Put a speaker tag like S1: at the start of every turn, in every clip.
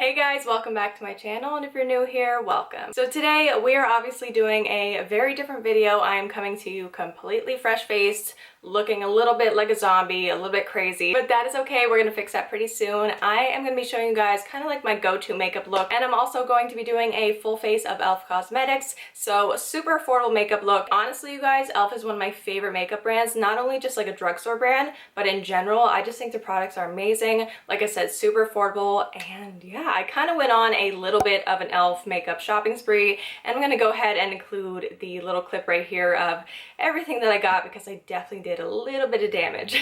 S1: Hey guys, welcome back to my channel, and if you're new here, welcome. So today we are obviously doing a very different video. I am coming to you completely fresh-faced, looking a little bit like a zombie, a little bit crazy, but that is okay. We're gonna fix that pretty soon. I am gonna be showing you guys kind of like my go-to makeup look, and I'm also going to be doing a full face of e.l.f. cosmetics, so super affordable makeup look. Honestly, you guys, e.l.f. is one of my favorite makeup brands, not only just like a drugstore brand, but in general. I just think their products are amazing. Like I said, super affordable, and yeah, I kind of went on a little bit of an e.l.f. makeup shopping spree, and I'm gonna go ahead and include the little clip right here of everything that I got because I definitely did a little bit of damage.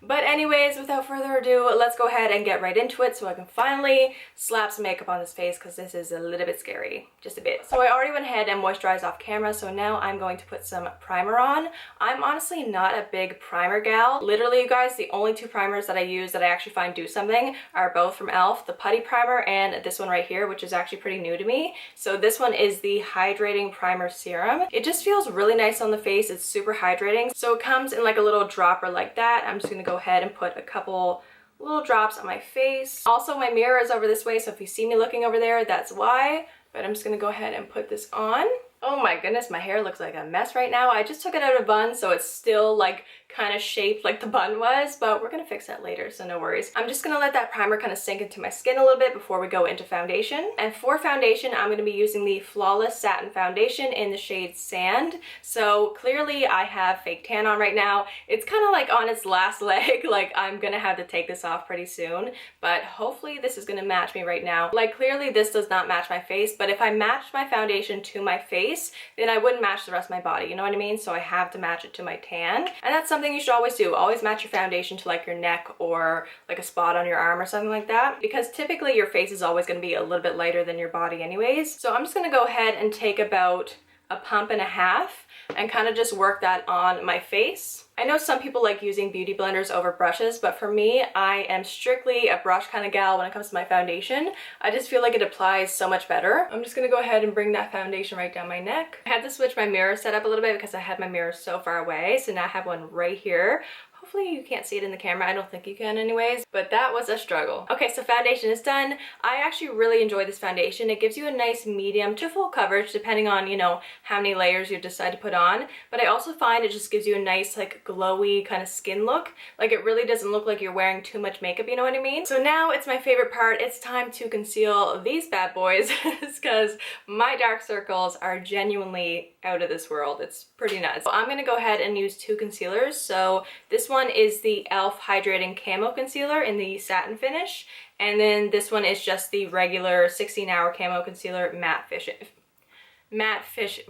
S1: But anyways, without further ado, let's go ahead and get right into it so I can finally slap some makeup on this face because this is a little bit scary, just a bit. So I already went ahead and moisturized off camera, so now I'm going to put some primer on. I'm honestly not a big primer gal. Literally, you guys, the only two primers that I use that I actually find do something are both from e.l.f., the Putty Primer and this one right here, which is actually pretty new to me. So this one is the Hydrating Primer Serum. It just feels really nice on the face. It's super hydrating. So it comes in like a little dropper like that. I'm just gonna go ahead and put a couple little drops on my face. Also, my mirror is over this way, so if you see me looking over there, that's why. But I'm just gonna go ahead and put this on. Oh my goodness, my hair looks like a mess right now. I just took it out of a bun, so it's still like kind of shaped like the bun was, but we're gonna fix that later, so no worries. I'm just gonna let that primer kind of sink into my skin a little bit before we go into foundation. And for foundation, I'm gonna be using the Flawless Satin Foundation in the shade Sand. So clearly I have fake tan on right now. It's kind of like on its last leg. Like I'm gonna have to take this off pretty soon, but hopefully this is gonna match me right now. Like clearly this does not match my face, but if I matched my foundation to my face, then I wouldn't match the rest of my body, you know what I mean? So I have to match it to my tan, and that's something you should always do. Always match your foundation to like your neck or like a spot on your arm or something like that, because typically your face is always going to be a little bit lighter than your body anyways. So I'm just going to go ahead and take about a pump and a half and kind of just work that on my face. I know some people like using beauty blenders over brushes, but for me, I am strictly a brush kind of gal when it comes to my foundation. I just feel like it applies so much better. I'm just gonna go ahead and bring that foundation right down my neck. I had to switch my mirror setup a little bit because I had my mirror so far away, so now I have one right here. Hopefully you can't see it in the camera. I don't think you can anyways, but that was a struggle. Okay, so foundation is done. I actually really enjoy this foundation. It gives you a nice medium to full coverage depending on, you know, how many layers you decide to put on. But I also find it just gives you a nice like glowy kind of skin look. Like it really doesn't look like you're wearing too much makeup, you know what I mean? So now it's my favorite part. It's time to conceal these bad boys because my dark circles are genuinely out of this world. It's pretty nuts. So I'm gonna go ahead and use two concealers. So this one is the e.l.f. Hydrating Camo Concealer in the satin finish, and then this one is just the regular 16-hour camo concealer matte finish.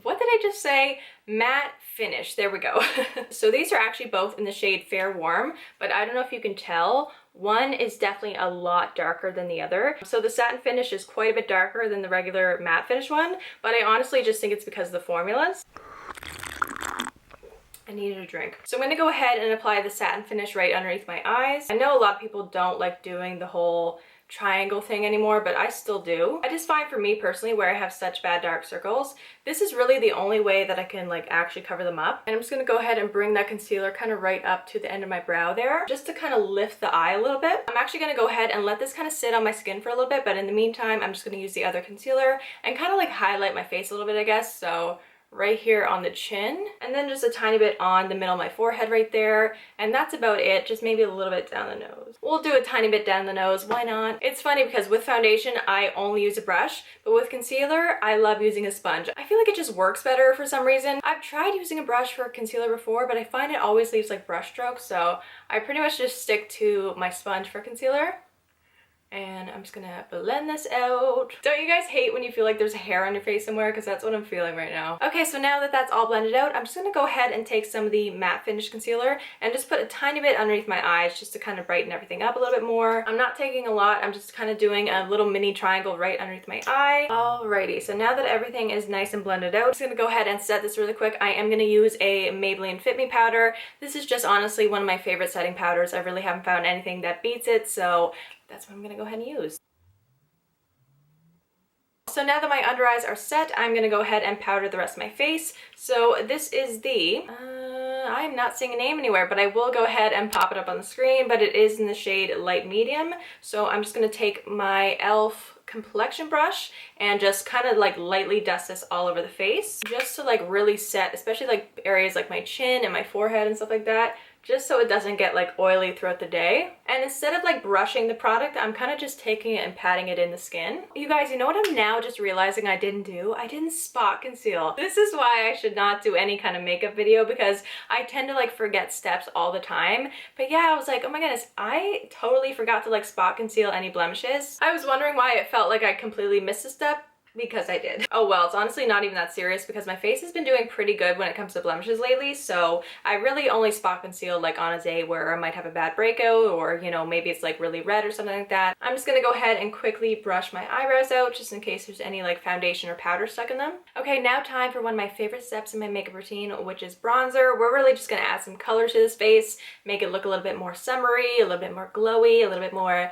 S1: What did I just say? Matte finish. There we go. So these are actually both in the shade Fair Warm, but I don't know if you can tell. One is definitely a lot darker than the other. So the satin finish is quite a bit darker than the regular matte finish one, but I honestly just think it's because of the formulas. I needed a drink. So I'm going to go ahead and apply the satin finish right underneath my eyes. I know a lot of people don't like doing the whole triangle thing anymore, but I still do. I just find for me personally, where I have such bad dark circles, this is really the only way that I can like actually cover them up. And I'm just gonna go ahead and bring that concealer kind of right up to the end of my brow there, just to kind of lift the eye a little bit. I'm actually gonna go ahead and let this kind of sit on my skin for a little bit, but in the meantime, I'm just gonna use the other concealer and kind of like highlight my face a little bit, I guess. So right here on the chin, and then just a tiny bit on the middle of my forehead right there, and that's about it. Just maybe a little bit down the nose. We'll do a tiny bit down the nose, why not? It's funny because with foundation I only use a brush, but with concealer I love using a sponge. I feel like it just works better for some reason. I've tried using a brush for concealer before, but I find it always leaves like brush strokes, so I pretty much just stick to my sponge for concealer. And I'm just gonna blend this out. Don't you guys hate when you feel like there's a hair on your face somewhere? Because that's what I'm feeling right now. Okay, so now that that's all blended out, I'm just gonna go ahead and take some of the matte finish concealer and just put a tiny bit underneath my eyes just to kind of brighten everything up a little bit more. I'm not taking a lot, I'm just kind of doing a little mini triangle right underneath my eye. Alrighty, so now that everything is nice and blended out, I'm just gonna go ahead and set this really quick. I am gonna use a Maybelline Fit Me powder. This is just honestly one of my favorite setting powders. I really haven't found anything that beats it, so that's what I'm gonna go ahead and use. So now that my under eyes are set, I'm gonna go ahead and powder the rest of my face. So this is the I'm not seeing a name anywhere, but I will go ahead and pop it up on the screen, but it is in the shade light medium. So I'm just gonna take my e.l.f. complexion brush and just kind of like lightly dust this all over the face, just to like really set, especially like areas like my chin and my forehead and stuff like that, just so it doesn't get like oily throughout the day. And instead of like brushing the product, I'm kind of just taking it and patting it in the skin. You guys, you know what I'm now just realizing I didn't do? I didn't spot conceal. This is why I should not do any kind of makeup video, because I tend to like forget steps all the time. But yeah, I was like, oh my goodness, I totally forgot to like spot conceal any blemishes. I was wondering why it felt like I completely missed a step, because I did. Oh well, it's honestly not even that serious because my face has been doing pretty good when it comes to blemishes lately, so I really only spot conceal like on a day where I might have a bad breakout, or you know, maybe it's like really red or something like that. I'm just gonna go ahead and quickly brush my eyebrows out just in case there's any like foundation or powder stuck in them. Okay, now time for one of my favorite steps in my makeup routine, which is bronzer. We're really just gonna add some color to this face, make it look a little bit more summery, a little bit more glowy, a little bit more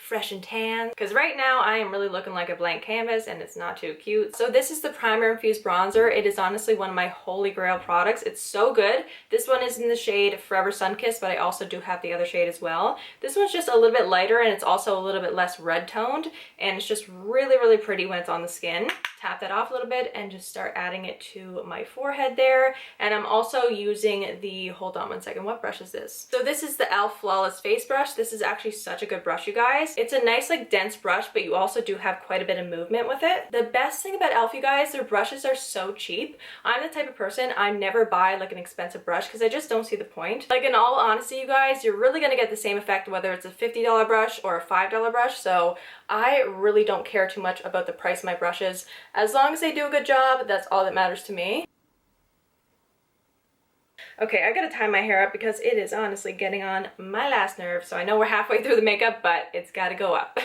S1: fresh and tan, because right now I am really looking like a blank canvas and it's not too cute. So this is the primer infused bronzer. It is honestly one of my holy grail products. It's so good. This one is in the shade Forever Sunkissed, but I also do have the other shade as well. This one's just a little bit lighter and it's also a little bit less red toned, and it's just really pretty when it's on the skin. Tap that off a little bit and just start adding it to my forehead there. And I'm also using the, hold on one second, what brush is this? So this is the e.l.f. Flawless Face Brush. This is actually such a good brush, you guys. It's a nice like dense brush, but you also do have quite a bit of movement with it. The best thing about e.l.f., you guys, their brushes are so cheap. I'm the type of person, I never buy like an expensive brush because I just don't see the point. Like in all honesty, you guys, you're really gonna get the same effect whether it's a $50 brush or a $5 brush. So I really don't care too much about the price of my brushes. As long as they do a good job, that's all that matters to me. Okay, I gotta tie my hair up because it is honestly getting on my last nerve. So I know we're halfway through the makeup, but it's gotta go up.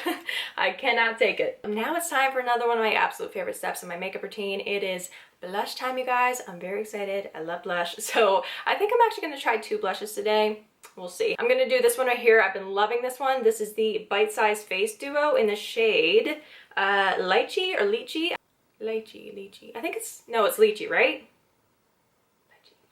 S1: I cannot take it. Now it's time for another one of my absolute favorite steps in my makeup routine. It is blush time, you guys. I'm very excited. I love blush. So I think I'm actually gonna try 2 blushes today. We'll see. I'm gonna do this one right here. I've been loving this one. This is the Bite Size Face Duo in the shade Lychee or Lychee. Lychee. I think it's, no, it's Lychee, right?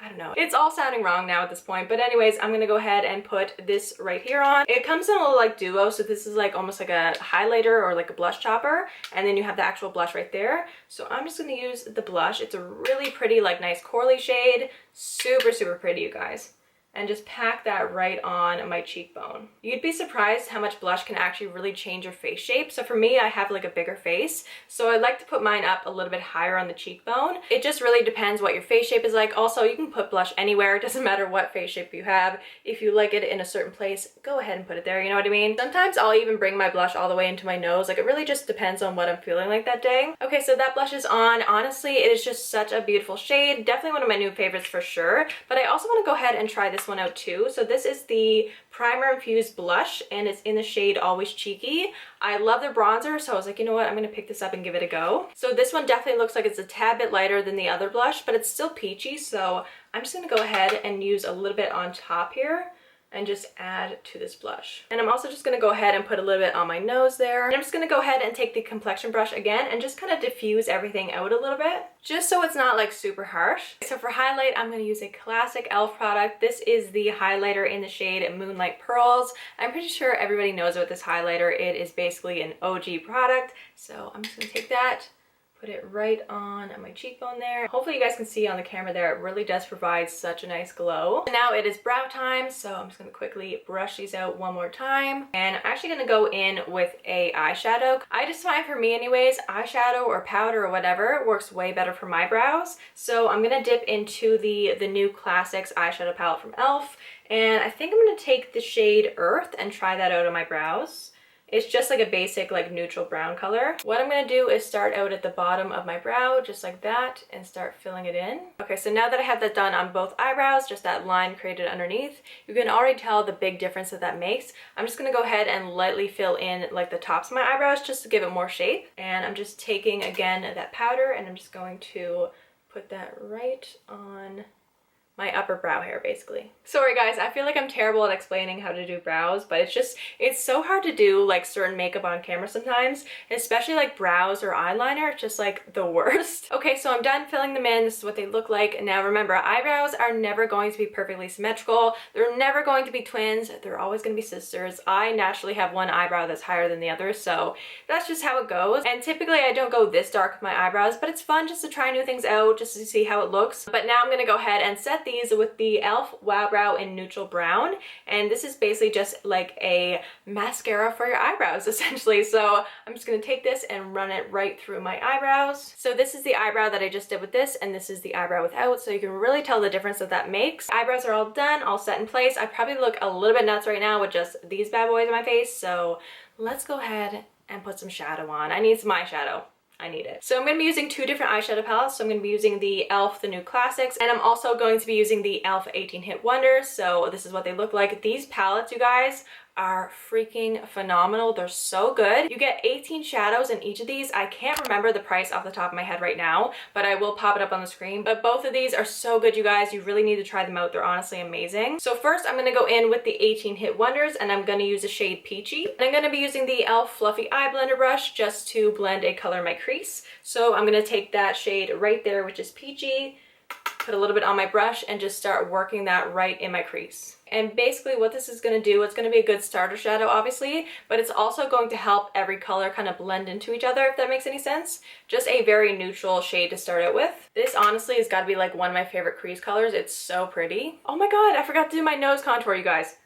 S1: I don't know. It's all sounding wrong now at this point, but anyways, I'm gonna go ahead and put this right here on. It comes in a little like duo, so this is like almost like a highlighter or like a blush chopper, and then you have the actual blush right there. So I'm just gonna use the blush. It's a really pretty, like nice corally shade. Super pretty, you guys. And just pack that right on my cheekbone. You'd be surprised how much blush can actually really change your face shape. So for me, I have like a bigger face, so I like to put mine up a little bit higher on the cheekbone. It just really depends what your face shape is like. Also, you can put blush anywhere. It doesn't matter what face shape you have. If you like it in a certain place, go ahead and put it there, you know what I mean? Sometimes I'll even bring my blush all the way into my nose. Like it really just depends on what I'm feeling like that day. Okay, so that blush is on. Honestly, it is just such a beautiful shade. Definitely one of my new favorites for sure. But I also want to go ahead and try this one out too. So this is the primer infused blush and it's in the shade Always Cheeky. I love their bronzer, so I was like, you know what, I'm gonna pick this up and give it a go. So this one definitely looks like it's a tad bit lighter than the other blush, but it's still peachy, so I'm just gonna go ahead and use a little bit on top here and just add to this blush. And I'm also just gonna go ahead and put a little bit on my nose there. And I'm just gonna go ahead and take the complexion brush again and just kind of diffuse everything out a little bit, just so it's not like super harsh. So for highlight, I'm gonna use a classic e.l.f. product. This is the highlighter in the shade Moonlight Pearls. I'm pretty sure everybody knows about this highlighter. It is basically an OG product. So I'm just gonna take that, put it right on my cheekbone there. Hopefully you guys can see on the camera there, it really does provide such a nice glow. And now it is brow time, so I'm just gonna quickly brush these out one more time. And I'm actually gonna go in with a eyeshadow. I just find for me anyways, eyeshadow or powder or whatever works way better for my brows. So I'm gonna dip into the new Classics eyeshadow palette from e.l.f. And I think I'm gonna take the shade Earth and try that out on my brows. It's just like a basic like neutral brown color. What I'm gonna do is start out at the bottom of my brow, just like that, and start filling it in. Okay, so now that I have that done on both eyebrows, just that line created underneath, you can already tell the big difference that makes. I'm just gonna go ahead and lightly fill in like the tops of my eyebrows just to give it more shape. And I'm just taking, again, that powder, and I'm just going to put that right on my upper brow hair basically. Sorry guys, I feel like I'm terrible at explaining how to do brows, but it's so hard to do like certain makeup on camera sometimes, especially like brows or eyeliner. It's just like the worst. Okay, so I'm done filling them in. This is what they look like. Now remember, eyebrows are never going to be perfectly symmetrical. They're never going to be twins. They're always going to be sisters. I naturally have one eyebrow that's higher than the other, so that's just how it goes. And typically I don't go this dark with my eyebrows, but it's fun just to try new things out, just to see how it looks. But now I'm going to go ahead and set these with the e.l.f. Wow Brow in Neutral Brown. And this is basically just like a mascara for your eyebrows essentially. So I'm just going to take this and run it right through my eyebrows. So this is the eyebrow that I just did with this, and this is the eyebrow without, so you can really tell the difference that makes. Eyebrows are all done, all set in place. I probably look a little bit nuts right now with just these bad boys on my face, so let's go ahead and put some shadow on. I need some eyeshadow. I need it. So I'm going to be using two different eyeshadow palettes. So I'm going to be using the e.l.f. The New Classics, and I'm also going to be using the e.l.f. 18 Hit Wonders. So this is what they look like. These palettes, you guys, are freaking phenomenal. They're so good. You get 18 shadows in each of these. I can't remember the price off the top of my head right now, but I will pop it up on the screen. But both of these are so good, you guys. You really need to try them out. They're honestly amazing. So first I'm going to go in with the 18 Hit Wonders, and I'm going to use the shade Peachy. And I'm going to be using the e.l.f. Fluffy Eye Blender brush just to blend a color in my crease. So I'm going to take that shade right there, which is Peachy, put a little bit on my brush, and just start working that right in my crease. And basically what this is going to do, it's going to be a good starter shadow obviously, but it's also going to help every color kind of blend into each other, if that makes any sense. Just a very neutral shade to start out with. This honestly has got to be like one of my favorite crease colors. It's so pretty. Oh my god, I forgot to do my nose contour, you guys.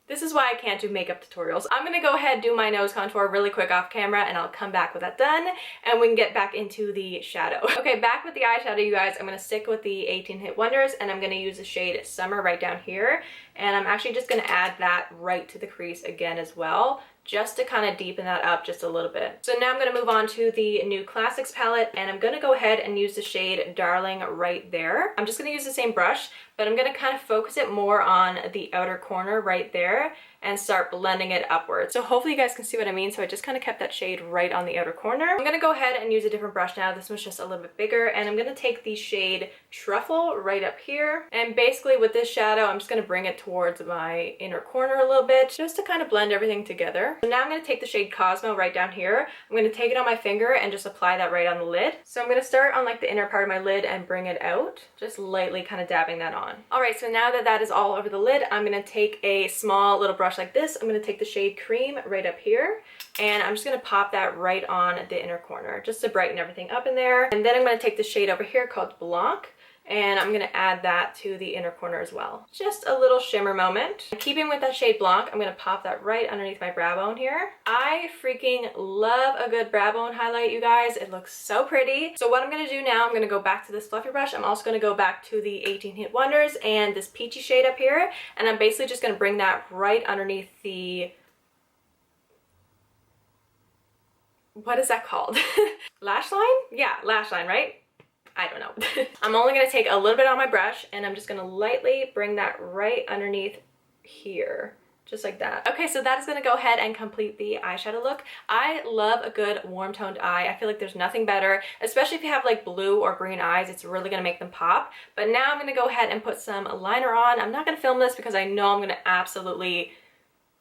S1: This is why I can't do makeup tutorials. I'm gonna go ahead and do my nose contour really quick off camera, and I'll come back with that done and we can get back into the shadow. Okay, back with the eyeshadow, you guys. I'm gonna stick with the 18 Hit Wonders, and I'm gonna use the shade Summer right down here. And I'm actually just gonna add that right to the crease again as well, just to kind of deepen that up just a little bit. So now I'm going to move on to the New Classics palette, and I'm going to go ahead and use the shade Darling right there. I'm just going to use the same brush, but I'm going to kind of focus it more on the outer corner right there and start blending it upwards. So hopefully you guys can see what I mean. So I just kind of kept that shade right on the outer corner. I'm going to go ahead and use a different brush now. This one's just a little bit bigger, and I'm going to take the shade Truffle right up here. And basically with this shadow, I'm just going to bring it towards my inner corner a little bit, just to kind of blend everything together. So now I'm going to take the shade Cosmo right down here. I'm going to take it on my finger and just apply that right on the lid. So I'm going to start on like the inner part of my lid and bring it out, just lightly kind of dabbing that on. All right, so now that that is all over the lid, I'm going to take a small little brush like this. I'm going to take the shade Cream right up here, and I'm just going to pop that right on the inner corner just to brighten everything up in there. And then I'm going to take the shade over here called Blanc, and I'm going to add that to the inner corner as well. Just a little shimmer moment. Keeping with that shade Blanc, I'm going to pop that right underneath my brow bone here. I freaking love a good brow bone highlight, you guys. It looks so pretty. So what I'm going to do now, I'm going to go back to this fluffy brush. I'm also going to go back to the 18 Hit Wonders and this peachy shade up here, and I'm basically just going to bring that right underneath the... what is that called? Lash line? Yeah, lash line, right? I don't know. I'm only going to take a little bit on my brush, and I'm just going to lightly bring that right underneath here, just like that. Okay, so that is going to go ahead and complete the eyeshadow look. I love a good warm toned eye. I feel like there's nothing better, especially if you have like blue or green eyes. It's really going to make them pop. But now I'm going to go ahead and put some liner on. I'm not going to film this because I know I'm going to absolutely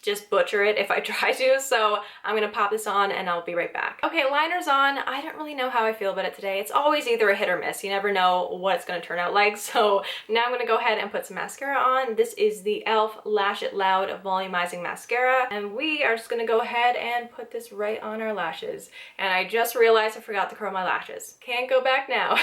S1: just butcher it if I try to, so I'm gonna pop this on and I'll be right back. Okay, liner's on. I don't really know how I feel about it today. It's always either a hit or miss. You never know what it's gonna turn out like, so now I'm gonna go ahead and put some mascara on. This is the e.l.f. Lash It Loud Volumizing Mascara, and we are just gonna go ahead and put this right on our lashes. And I just realized I forgot to curl my lashes. Can't go back now.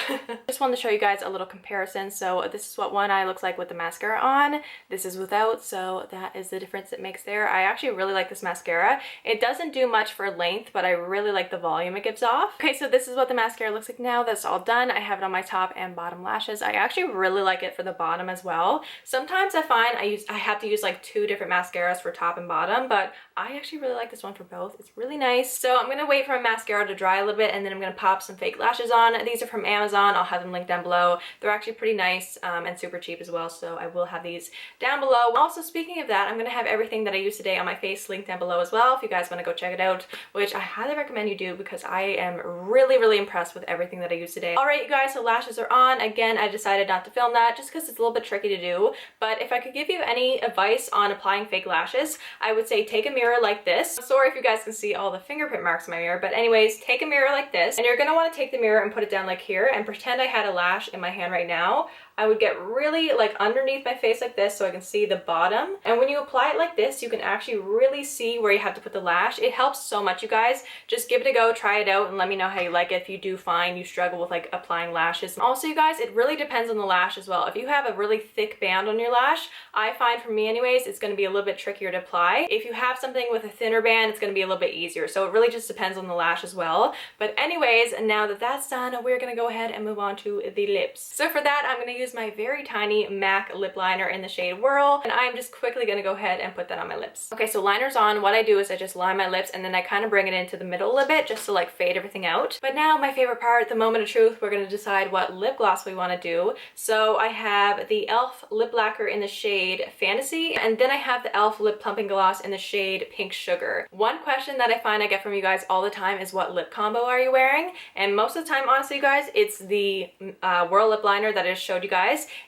S1: Just wanted to show you guys a little comparison. So this is what one eye looks like with the mascara on. This is without, so that is the difference it makes there. I actually really like this mascara. It doesn't do much for length, but I really like the volume it gives off. Okay, so this is what the mascara looks like now. That's all done. I have it on my top and bottom lashes. I actually really like it for the bottom as well. Sometimes I find I have to use like two different mascaras for top and bottom, but I actually really like this one for both. It's really nice. So I'm gonna wait for my mascara to dry a little bit, and then I'm gonna pop some fake lashes on. These are from Amazon. I'll have them linked down below. They're actually pretty nice and super cheap as well, so I will have these down below. Also, speaking of that, I'm gonna have everything that I use today on my face, linked down below as well if you guys want to go check it out, which I highly recommend you do because I am really impressed with everything that I used today. Alright you guys, so lashes are on. Again, I decided not to film that just because it's a little bit tricky to do, but if I could give you any advice on applying fake lashes, I would say take a mirror like this. I'm sorry if you guys can see all the fingerprint marks in my mirror, but anyways, take a mirror like this, and you're going to want to take the mirror and put it down like here and pretend I had a lash in my hand right now. I would get really like underneath my face like this so I can see the bottom. And when you apply it like this, you can actually really see where you have to put the lash. It helps so much, you guys. Just give it a go, try it out, and let me know how you like it if you do find you struggle with like applying lashes. Also, you guys, it really depends on the lash as well. If you have a really thick band on your lash, I find for me anyways, it's going to be a little bit trickier to apply. If you have something with a thinner band, it's going to be a little bit easier. So it really just depends on the lash as well. But anyways, now that that's done, we're going to go ahead and move on to the lips. So for that, I'm going to use my very tiny MAC lip liner in the shade Whirl, and I'm just quickly going to go ahead and put that on my lips. Okay, so liner's on. What I do is I just line my lips and then I kind of bring it into the middle a little bit just to like fade everything out. But now my favorite part, the moment of truth, we're going to decide what lip gloss we want to do. So I have the e.l.f. lip lacquer in the shade Fantasy, and then I have the e.l.f. lip plumping gloss in the shade Pink Sugar. One question that I find I get from you guys all the time is what lip combo are you wearing? And most of the time, honestly, you guys, it's the Whirl lip liner that I just showed you guys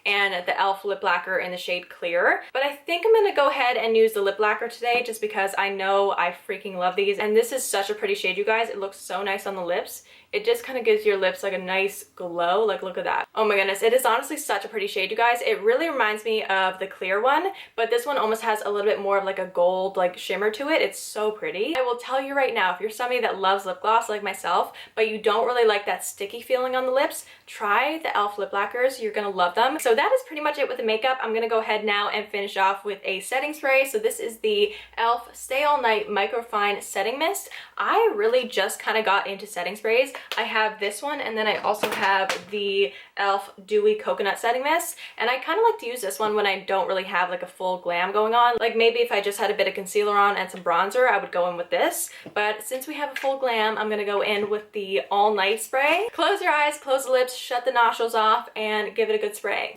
S1: and the e.l.f. lip lacquer in the shade Clear. But I think I'm gonna go ahead and use the lip lacquer today just because I know I freaking love these, and this is such a pretty shade, you guys. It looks so nice on the lips. It just kind of gives your lips like a nice glow. Like, look at that. Oh my goodness, it is honestly such a pretty shade, you guys. It really reminds me of the Clear one, but this one almost has a little bit more of like a gold like shimmer to it. It's so pretty. I will tell you right now, if you're somebody that loves lip gloss like myself, but you don't really like that sticky feeling on the lips, try the e.l.f. lip lacquers. You're gonna love them. So that is pretty much it with the makeup. I'm gonna go ahead now and finish off with a setting spray. So this is the e.l.f. Stay All Night Microfine Setting Mist. I really just kind of got into setting sprays. I have this one, and then I also have the e.l.f. Dewy Coconut Setting Mist, and I kind of like to use this one when I don't really have like a full glam going on. Like maybe if I just had a bit of concealer on and some bronzer, I would go in with this, but since we have a full glam, I'm gonna go in with the All Night spray. Close your eyes, close the lips, shut the nostrils off, and give it a good spray.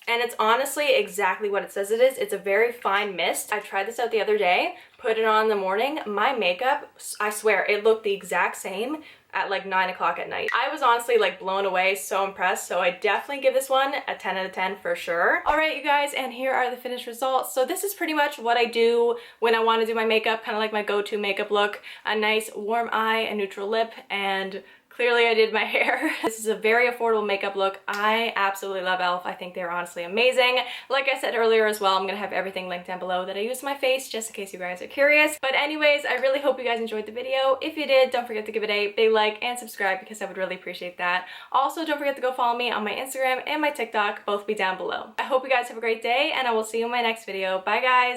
S1: And it's honestly exactly what it says it is. It's a very fine mist. I tried this out the other day, put it on in the morning. My makeup, I swear, it looked the exact same at like 9 o'clock at night. I was honestly like blown away, so impressed. So I definitely give this one a 10 out of 10 for sure. All right, you guys, and here are the finished results. So this is pretty much what I do when I want to do my makeup, kind of like my go-to makeup look. A nice warm eye, a neutral lip, and clearly I did my hair. This is a very affordable makeup look. I absolutely love e.l.f. I think they're honestly amazing. Like I said earlier as well, I'm gonna have everything linked down below that I use on my face just in case you guys are curious. But anyways, I really hope you guys enjoyed the video. If you did, don't forget to give it a big like and subscribe because I would really appreciate that. Also, don't forget to go follow me on my Instagram and my TikTok, both be down below. I hope you guys have a great day, and I will see you in my next video. Bye guys!